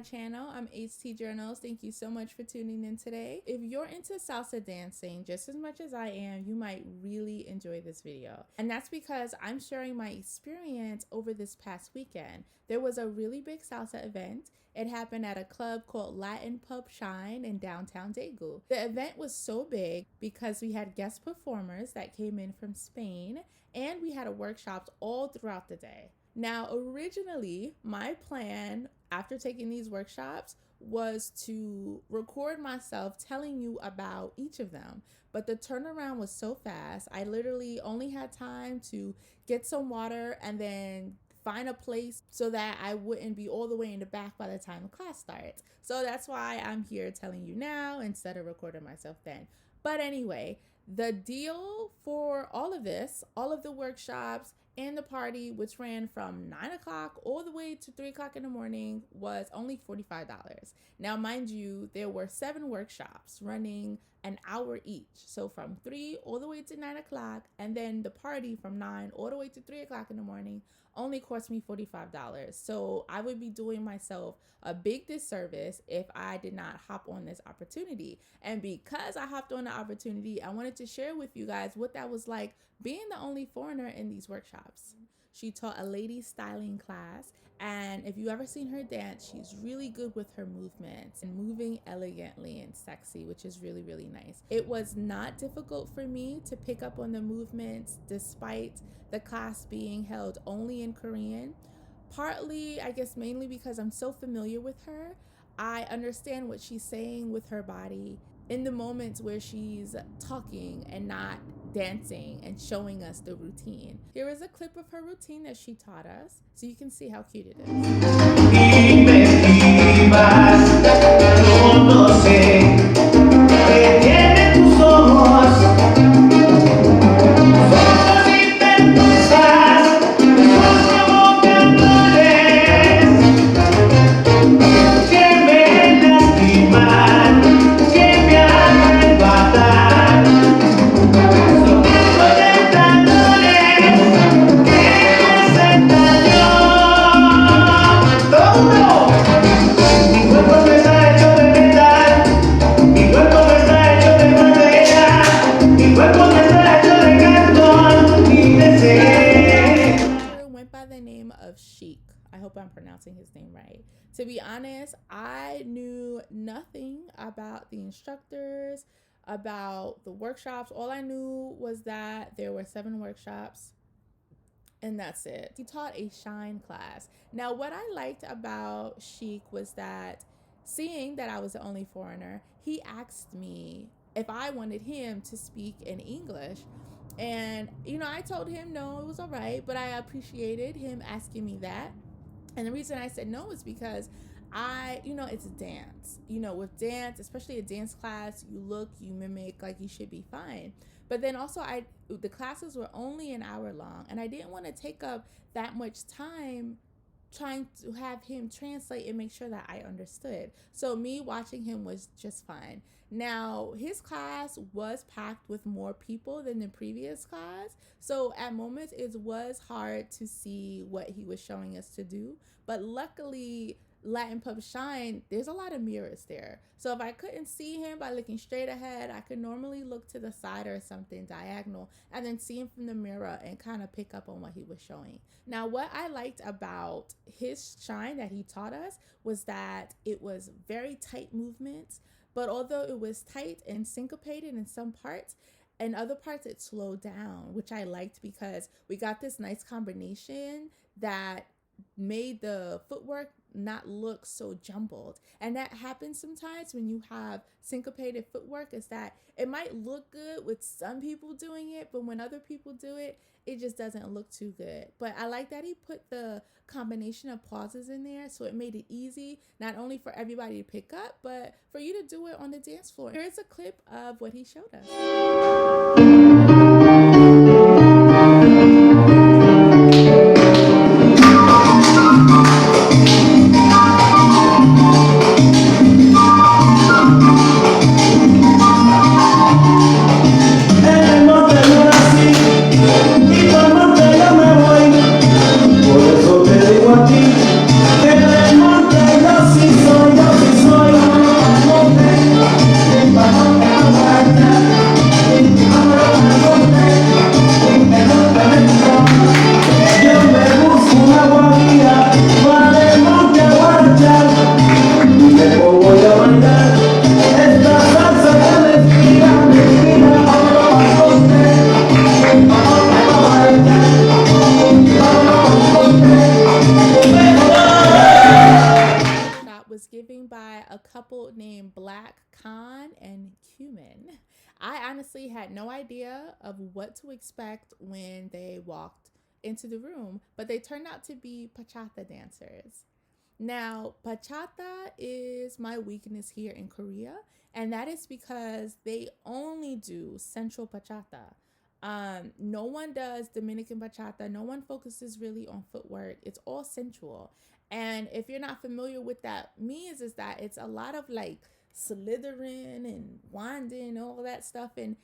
channel. I'm HT Journals. Thank you so much for tuning in today. If you're into salsa dancing just as much as I am, you might really enjoy this video. And that's because I'm sharing my experience over this past weekend. There was a really big salsa event. It happened at a club called Latin Pub Shine in downtown Daegu. The event was so big because we had guest performers that came in from Spain, and we had workshops all throughout the day. Now, originally, my plan after taking these workshops was to record myself telling you about each of them. But the turnaround was so fast, I literally only had time to get some water and then find a place so that I wouldn't be all the way in the back by the time the class starts. So that's why I'm here telling you now instead of recording myself then. But anyway, the deal for all of this, all of the workshops and the party, which ran from 9 o'clock all the way to 3 o'clock in the morning, was only $45. Now, mind you, there were 7 workshops running an hour each. So from 3 all the way to 9 o'clock, and then the party from 9 all the way to 3 o'clock in the morning only cost me $45. So I would be doing myself a big disservice if I did not hop on this opportunity. And because I hopped on the opportunity, I wanted to share with you guys what that was like being the only foreigner in these workshops. She taught a lady styling class, and if you ever seen her dance, she's really good with her movements and moving elegantly and sexy, which is really, really nice. It was not difficult for me to pick up on the movements despite the class being held only in Korean. Partly, I guess mainly because I'm so familiar with her, I understand what she's saying with her body in the moments where she's talking and not dancing and showing us the routine. Here is a clip of her routine that she taught us so you can see how cute it his name right. To be honest, I knew nothing about the instructors, about the workshops. All I knew was that there were 7 workshops, and that's it. He taught a shine class. Now, what I liked about Sheik was that, seeing that I was the only foreigner, he asked me if I wanted him to speak in English. And, I told him no, it was all right, but I appreciated him asking me that. And the reason I said no is because it's a dance. With dance, especially a dance class, you look, you mimic, like you should be fine. But then also the classes were only an hour long, and I didn't want to take up that much time trying to have him translate and make sure that I understood. So me watching him was just fine. Now, his class was packed with more people than the previous class. So at moments it was hard to see what he was showing us to do. But luckily, Latin Pub Shine, there's a lot of mirrors there. So if I couldn't see him by looking straight ahead, I could normally look to the side or something diagonal and then see him from the mirror and kind of pick up on what he was showing. Now, what I liked about his shine that he taught us was that it was very tight movements, but although it was tight and syncopated in some parts, in other parts it slowed down, which I liked because we got this nice combination that made the footwork not look so jumbled. And that happens sometimes when you have syncopated footwork, is that it might look good with some people doing it, but when other people do it, it just doesn't look too good. But I like that he put the combination of pauses in there, so it made it easy not only for everybody to pick up, but for you to do it on the dance floor. Here's a clip of what he showed us. Por eso te digo a ti, que en el monte yo sí soy. honestly had no idea of what to expect when they walked into the room, but they turned out to be bachata dancers. Now, bachata is my weakness here in Korea, and that is because they only do central bachata. No one does Dominican bachata. No one focuses really on footwork. It's all sensual. And if you're not familiar with that means, is that it's a lot of like slithering and winding, all that stuff. And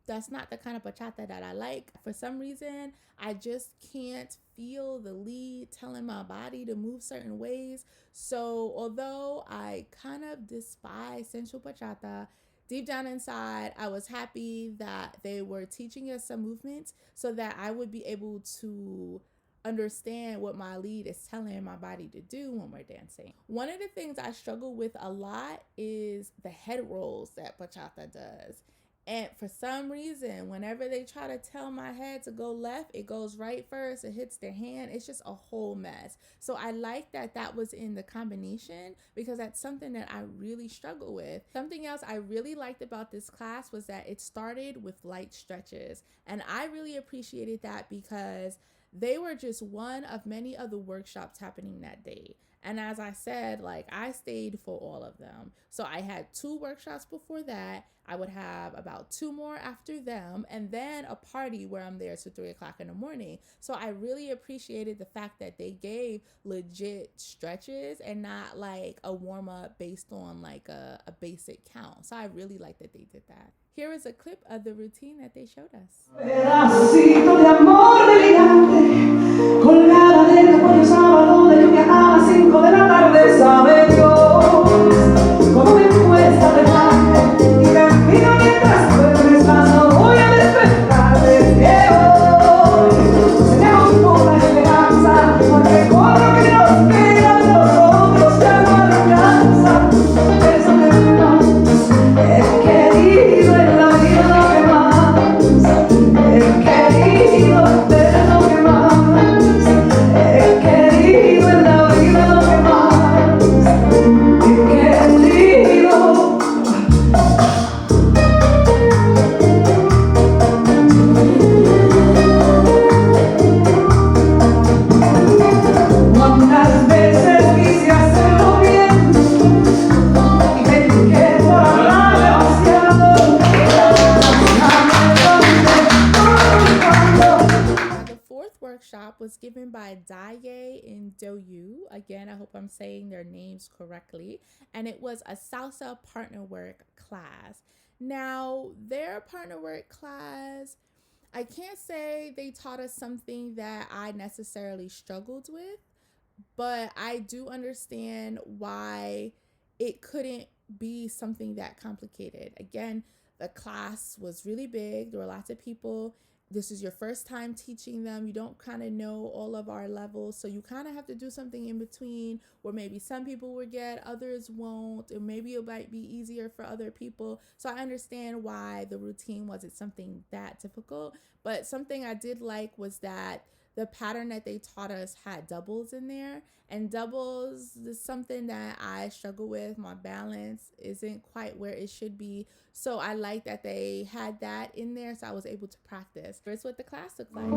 that's not the kind of bachata that I like. For some reason, I just can't feel the lead telling my body to move certain ways. So although I kind of despise sensual bachata, deep down inside, I was happy that they were teaching us some movements so that I would be able to understand what my lead is telling my body to do when we're dancing. One of the things I struggle with a lot is the head rolls that bachata does. And for some reason, whenever they try to tell my head to go left, it goes right first, it hits their hand. It's just a whole mess. So I like that that was in the combination because that's something that I really struggle with. Something else I really liked about this class was that it started with light stretches. And I really appreciated that because they were just one of many other workshops happening that day. And as I said, like I stayed for all of them. So I had 2 workshops before that. I would have about 2 more after them, and then a party where I'm there till 3 o'clock in the morning. So I really appreciated the fact that they gave legit stretches and not like a warm up based on like a basic count. So I really like that they did that. Here is a clip of the routine that they showed us. Pedacito de amor delirante, colgada de tu cuello sábado de lluvia a las 5 de la tarde, sabe Dios, como me cuesta dejarte y camino mientras duermes, mas no voy a despertar desde hoy. Se me bajó la esperanza, porque con lo que nos queda de nosotros ya no alcanza. Eso que más he querido en la vida, lo que más he querido de lo que más he querido en la vida, lo que más he querido. Cuántas veces quise hacerlo bien y me equivoqué por hablar demasiado. Now, the 4th workshop was given by Daegu and Daegu. Again, I hope I'm saying their names correctly. And it was a salsa partner work class. Now, their partner work class, I can't say they taught us something that I necessarily struggled with, but I do understand why it couldn't be something that complicated. Again, the class was really big. There were lots of people. This is your first time teaching them. You don't kind of know all of our levels. So you kind of have to do something in between where maybe some people will get, others won't, or maybe it might be easier for other people. So I understand why the routine wasn't something that difficult. But something I did like was that the pattern that they taught us had doubles in there, and doubles is something that I struggle with. My balance isn't quite where it should be, so I like that they had that in there, so I was able to practice. Here's what the class looked like.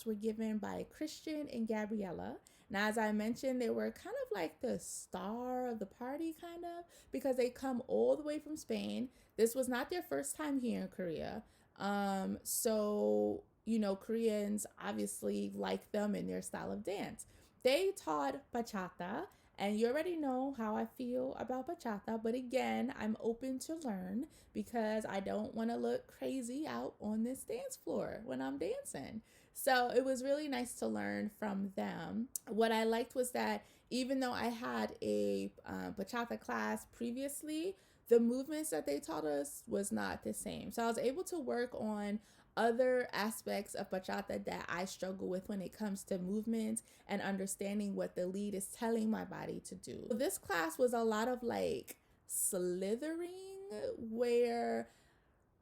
Were given by Cristian and Gabriella. Now, as I mentioned, they were kind of like the star of the party, kind of, because they come all the way from Spain. This was not their first time here in Korea. So, you know, Koreans obviously like them and their style of dance. They taught bachata, and you already know how I feel about bachata, but again, I'm open to learn because I don't want to look crazy out on this dance floor when I'm dancing. So it was really nice to learn from them. What I liked was that Even though I had a bachata class previously, the movements that they taught us was not the same. So I was able to work on other aspects of bachata that I struggle with when it comes to movements and understanding what the lead is telling my body to do. So this class was a lot of like slithering, where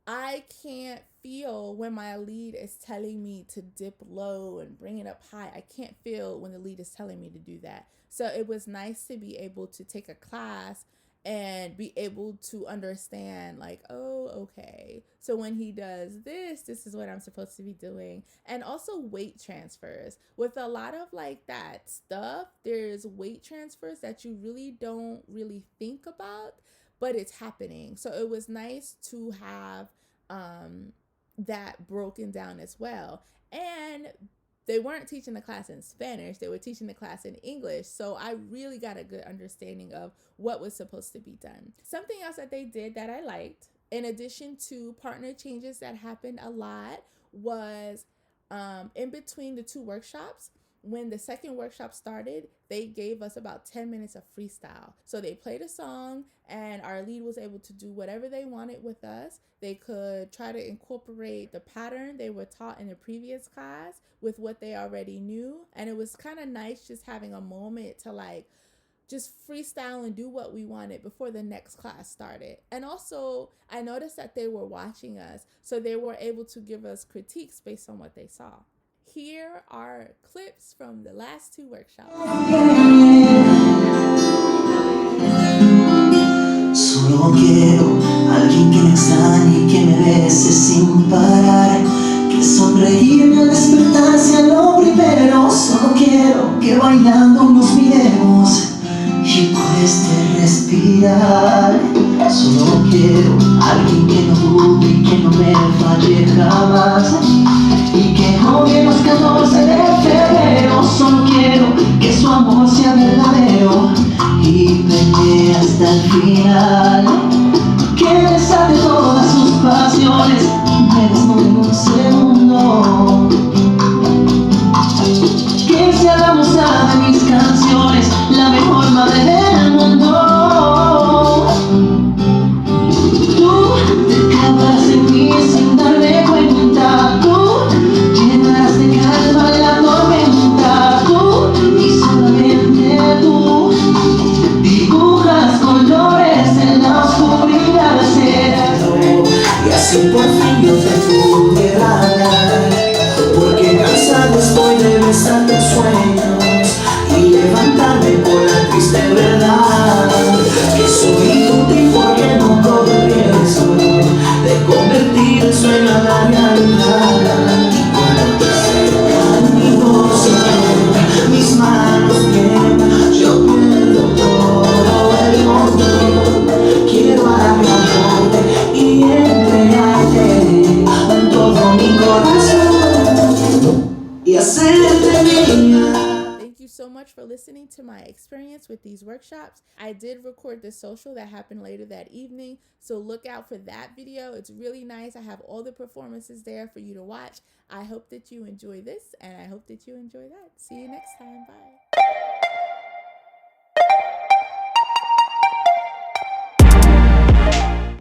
I can't feel when my lead is telling me to dip low and bring it up high. I can't feel when the lead is telling me to do that. So it was nice to be able to take a class and be able to understand, like, oh, okay, so when he does this, this is what I'm supposed to be doing. And also weight transfers. With a lot of like that stuff, there's weight transfers that you really don't really think about, but it's happening. So it was nice to have that broken down as well. And they weren't teaching the class in Spanish, they were teaching the class in English. So I really got a good understanding of what was supposed to be done. Something else that they did that I liked, in addition to partner changes that happened a lot, was in between the two workshops, when the second workshop started, they gave us about 10 minutes of freestyle. So they played a song and our lead was able to do whatever they wanted with us. They could try to incorporate the pattern they were taught in the previous class with what they already knew. And it was kind of nice just having a moment to like just freestyle and do what we wanted before the next class started. And also, I noticed that they were watching us, so they were able to give us critiques based on what they saw. Here are clips from the last two workshops. Solo quiero alguien que me extrañe y que me bese sin parar, que sonreírme al despertar sea lo primero. Solo quiero que bailando nos miremos y cueste respirar. Solo quiero alguien que no dude y que no me falle jamás, y que juegue los 14 de febrero. Solo quiero que su amor sea verdadero y pelee hasta el final, que desate todas sus pasiones, me desnude en un segundo, que sea la musa de mis canciones, la mejor madre del mundo. Tú te clavarás en mí sin darme cuenta, tú llenarás de calma la tormenta, tú y solamente tú dibujas colores en la oscuridad. Serás tú, y así por fin yo te pude hablar, porque cansado estoy de besar tus sueños y levantarme por la triste verdad, que soy inútil porque no corro el riesgo de convertir el sueño a la realidad. Y cuando te acercan mi voz y mis manos tiemblan, yo pierdo todo el control. Quiero agarrarte y entregarte con todo mi corazón y hacerte mía. Thank you so much for listening to my experience with these workshops. I did record the social that happened later that evening, so look out for that video. It's really nice. I have all the performances there for you to watch. I hope that you enjoy this, and I hope that you enjoy that. See you next time. Bye.